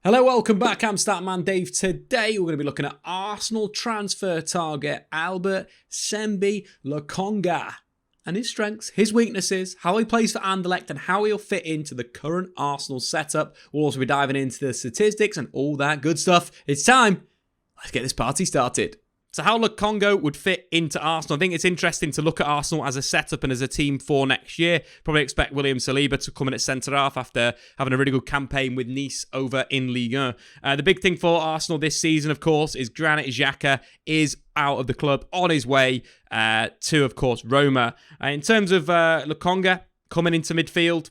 Hello, welcome back. I'm Statman Dave. Today we're going to be looking at Arsenal transfer target Albert Sambi Lokonga and his strengths, his weaknesses, how he plays for Anderlecht and how he'll fit into the current Arsenal setup. We'll also be diving into the statistics and all that good stuff. It's time. Let's get this party started. So how Lokonga would fit into Arsenal. I think it's interesting to look at Arsenal as a setup and as a team for next year. Probably expect William Saliba to come in at centre-half after having a really good campaign with Nice over in Ligue 1. The big thing for Arsenal this season, of course, is Granit Xhaka is out of the club on his way to, of course, Roma. In terms of Lokonga coming into midfield,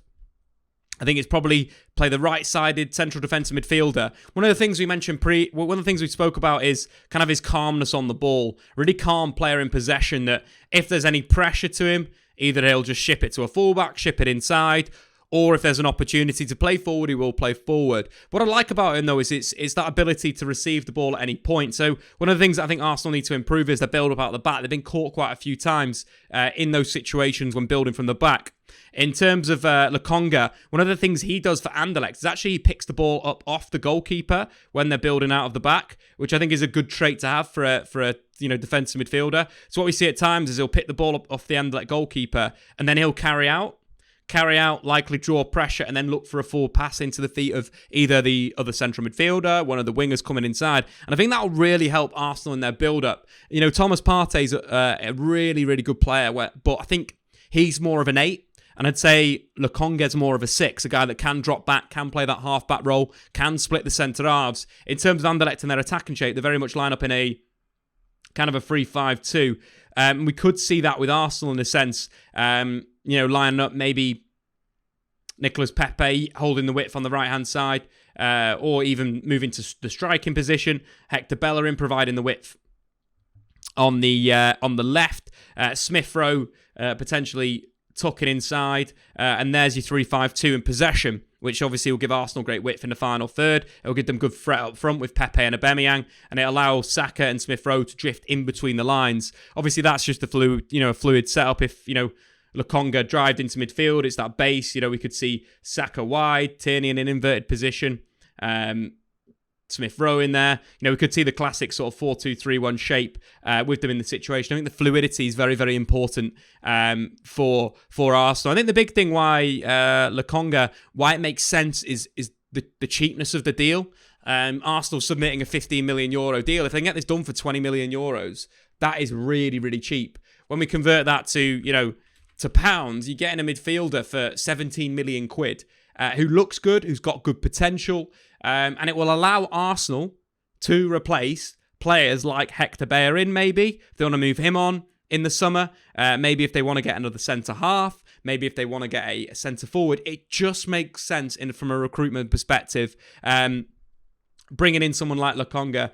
I think it's probably play the right-sided central defensive midfielder. One of the things we mentioned one of the things we spoke about is kind of his calmness on the ball. Really calm player in possession that if there's any pressure to him, either he'll just ship it to a fullback, ship it inside, or if there's an opportunity to play forward, he will play forward. What I like about him, though, is it's that ability to receive the ball at any point. So one of the things that I think Arsenal need to improve is their build-up out the back. They've been caught quite a few times in those situations when building from the back. In terms of Lokonga, one of the things he does for Anderlecht is actually he picks the ball up off the goalkeeper when they're building out of the back, which I think is a good trait to have for a defensive midfielder. So what we see at times is he'll pick the ball up off the Anderlecht goalkeeper and then he'll carry out, likely draw pressure, and then look for a forward pass into the feet of either the other central midfielder, one of the wingers coming inside. And I think that'll really help Arsenal in their build-up. Thomas Partey's a really, really good player, but I think he's more of an 8. And I'd say Lokonga's more of a 6, a guy that can drop back, can play that half-back role, can split the centre-halves. In terms of Anderlecht and their attacking shape, they very much line up in a kind of a 3-5-2. We could see that with Arsenal in a sense, lining up maybe Nicolas Pepe holding the width on the right-hand side, or even moving to the striking position. Hector Bellerin providing the width on the left. Smith Rowe potentially tucking inside, and there's your 3-5-2 in possession, which obviously will give Arsenal great width in the final third. It'll give them good threat up front with Pepe and Aubameyang, and it allows Saka and Smith Rowe to drift in between the lines. Obviously, that's just a fluid setup. If Lokonga drived into midfield, it's that base. We could see Saka wide, Tierney in an inverted position, Smith Rowe in there. We could see the classic sort of 4-2-3-1 shape with them in the situation. I think the fluidity is very, very important for Arsenal. I think the big thing why Lokonga, why it makes sense is the cheapness of the deal. Arsenal submitting a €15 million deal. If they can get this done for €20 million, that is really, really cheap. When we convert that to pounds, you're getting a midfielder for 17 million quid who looks good, who's got good potential. And it will allow Arsenal to replace players like Hector Bellerin, maybe, if they want to move him on in the summer. Maybe if they want to get another centre-half. Maybe if they want to get a centre-forward. It just makes sense from a recruitment perspective. Bringing in someone like Lokonga,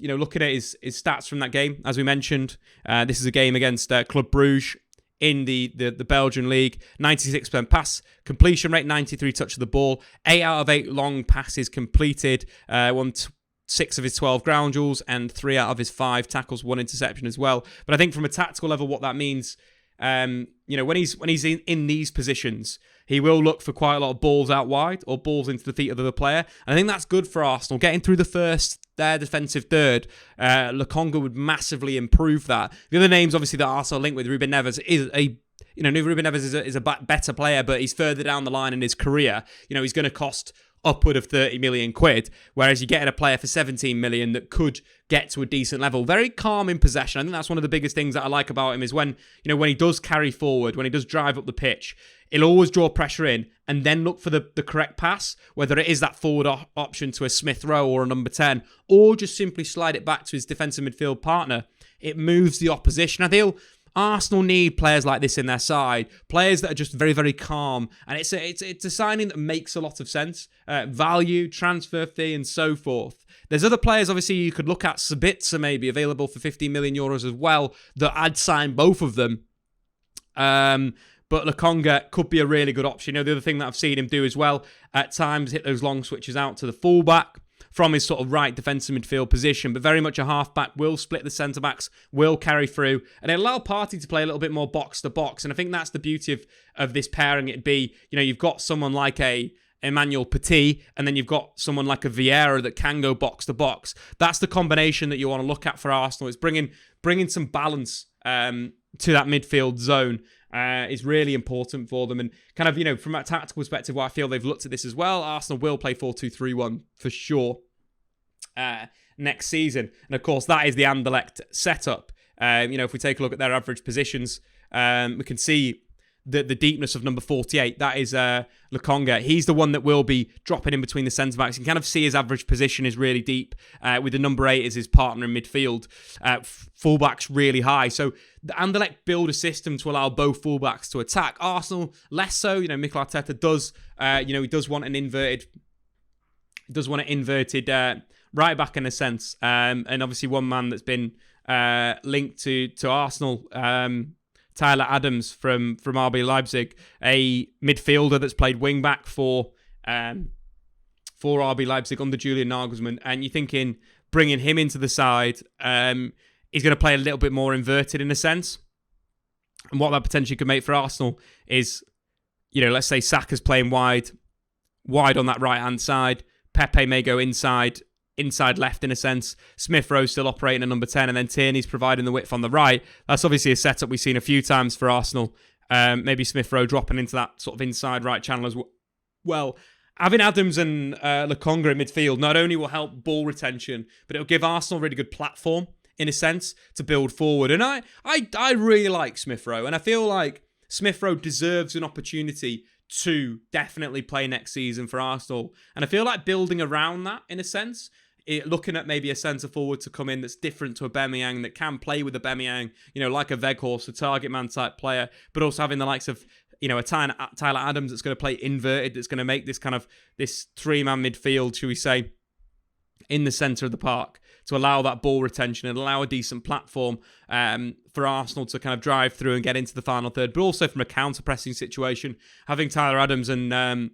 looking at his stats from that game, as we mentioned. This is a game against Club Brugge in the Belgian league. 96% pass completion rate, 93 touch of the ball, 8 out of 8 long passes completed, won 6 of his 12 ground duels and 3 out of his 5 tackles, 1 interception as well. But I think from a tactical level, what that means, when he's in these positions, he will look for quite a lot of balls out wide or balls into the feet of the other player. And I think that's good for Arsenal. Getting through their defensive third, Lokonga would massively improve that. The other names, obviously, that Arsenal linked with Ruben Neves Ruben Neves is a better player, but he's further down the line in his career. He's going to cost upward of 30 million quid, whereas you get a player for 17 million that could get to a decent level. Very calm in possession. I think that's one of the biggest things that I like about him is when he does carry forward, when he does drive up the pitch, he'll always draw pressure in and then look for the correct pass, whether it is that forward option to a Smith Rowe or a number 10, or just simply slide it back to his defensive midfield partner. It moves the opposition. I feel Arsenal need players like this in their side, players that are just very, very calm, and it's a signing that makes a lot of sense. Value, transfer fee, and so forth. There's other players, obviously, you could look at. Sabitzer maybe available for €15 million as well, that I'd sign both of them. But Lokonga could be a really good option. The other thing that I've seen him do as well, at times hit those long switches out to the fullback from his sort of right defensive midfield position, but very much a half-back, will split the centre-backs, will carry through, and it'll allow Partey to play a little bit more box-to-box, and I think that's the beauty of this pairing. It'd be, you've got someone like a Emmanuel Petit, and then you've got someone like a Vieira that can go box to box. That's the combination that you want to look at for Arsenal. It's bringing some balance to that midfield zone is really important for them. And kind of, from a tactical perspective, I feel they've looked at this as well. Arsenal will play 4-2-3-1 for sure next season. And of course, that is the Anderlecht setup. If we take a look at their average positions, we can see the deepness of number 48. That is Lokonga. He's the one that will be dropping in between the centre-backs. You can kind of see his average position is really deep, with the number 8 as his partner in midfield. Fullbacks really high. So the Anderlecht build a system to allow both fullbacks to attack. Arsenal, less so. Mikel Arteta does, he does want an inverted right back in a sense. And obviously one man that's been linked to Arsenal, Tyler Adams from RB Leipzig, a midfielder that's played wing back for RB Leipzig under Julian Nagelsmann, and you're thinking bringing him into the side, he's going to play a little bit more inverted in a sense, and what that potentially could make for Arsenal is, let's say Saka's playing wide on that right hand side, Pepe may go inside left in a sense. Smith Rowe still operating at number 10, and then Tierney's providing the width on the right. That's obviously a setup we've seen a few times for Arsenal. Maybe Smith Rowe dropping into that sort of inside right channel as well. Having Adams and Lokonga in midfield not only will help ball retention, but it'll give Arsenal a really good platform in a sense to build forward. And I really like Smith Rowe, and I feel like Smith Rowe deserves an opportunity to definitely play next season for Arsenal. And I feel like building around that in a sense, looking at maybe a centre forward to come in that's different to Aubameyang, that can play with Aubameyang, like a Weghorst, a target man type player, but also having the likes of, a Tyler Adams that's going to play inverted, that's going to make this three-man midfield, should we say, in the centre of the park to allow that ball retention and allow a decent platform for Arsenal to kind of drive through and get into the final third, but also from a counter-pressing situation, having Tyler Adams and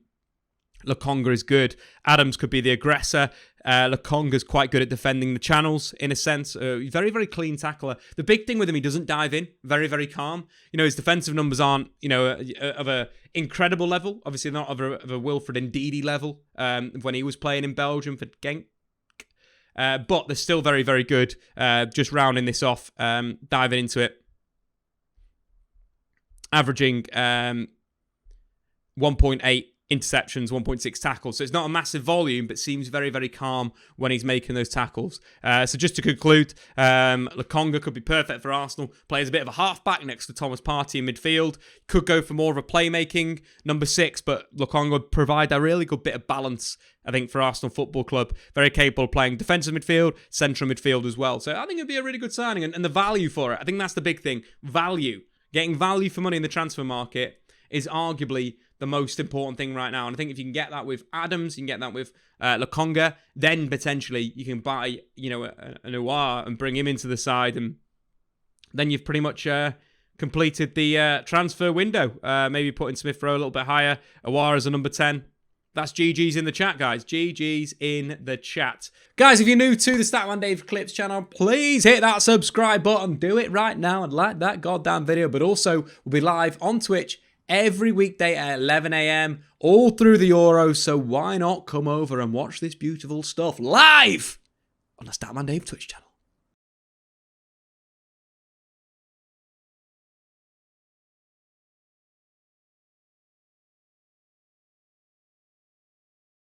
Lokonga is good. Adams could be the aggressor. Lokonga's quite good at defending the channels in a sense. Very, very clean tackler. The big thing with him, he doesn't dive in. Very, very calm. His defensive numbers aren't, of a incredible level. Obviously not of a Wilfred Ndidi level when he was playing in Belgium for Genk. But they're still very, very good. Just rounding this off, diving into it. Averaging 1.8 interceptions, 1.6 tackles. So it's not a massive volume, but seems very, very calm when he's making those tackles. So just to conclude, Lokonga could be perfect for Arsenal. Plays a bit of a half-back next to Thomas Partey in midfield. Could go for more of a playmaking number 6, but Lokonga would provide a really good bit of balance, I think, for Arsenal Football Club. Very capable of playing defensive midfield, central midfield as well. So I think it'd be a really good signing. And the value for it, I think that's the big thing. Value. Getting value for money in the transfer market is arguably the most important thing right now. And I think if you can get that with Adams, you can get that with Lokonga, then potentially you can buy, an Aouar and bring him into the side, and then you've pretty much completed the transfer window. Maybe putting Smith Rowe a little bit higher, Aouar as a number 10. That's GG's in the chat, guys. GG's in the chat. Guys, if you're new to the Statman Dave Clips channel, please hit that subscribe button. Do it right now and like that goddamn video. But also, we'll be live on Twitch every weekday at 11 a.m. all through the Euros. So why not come over and watch this beautiful stuff live on the Statman Dave Twitch channel?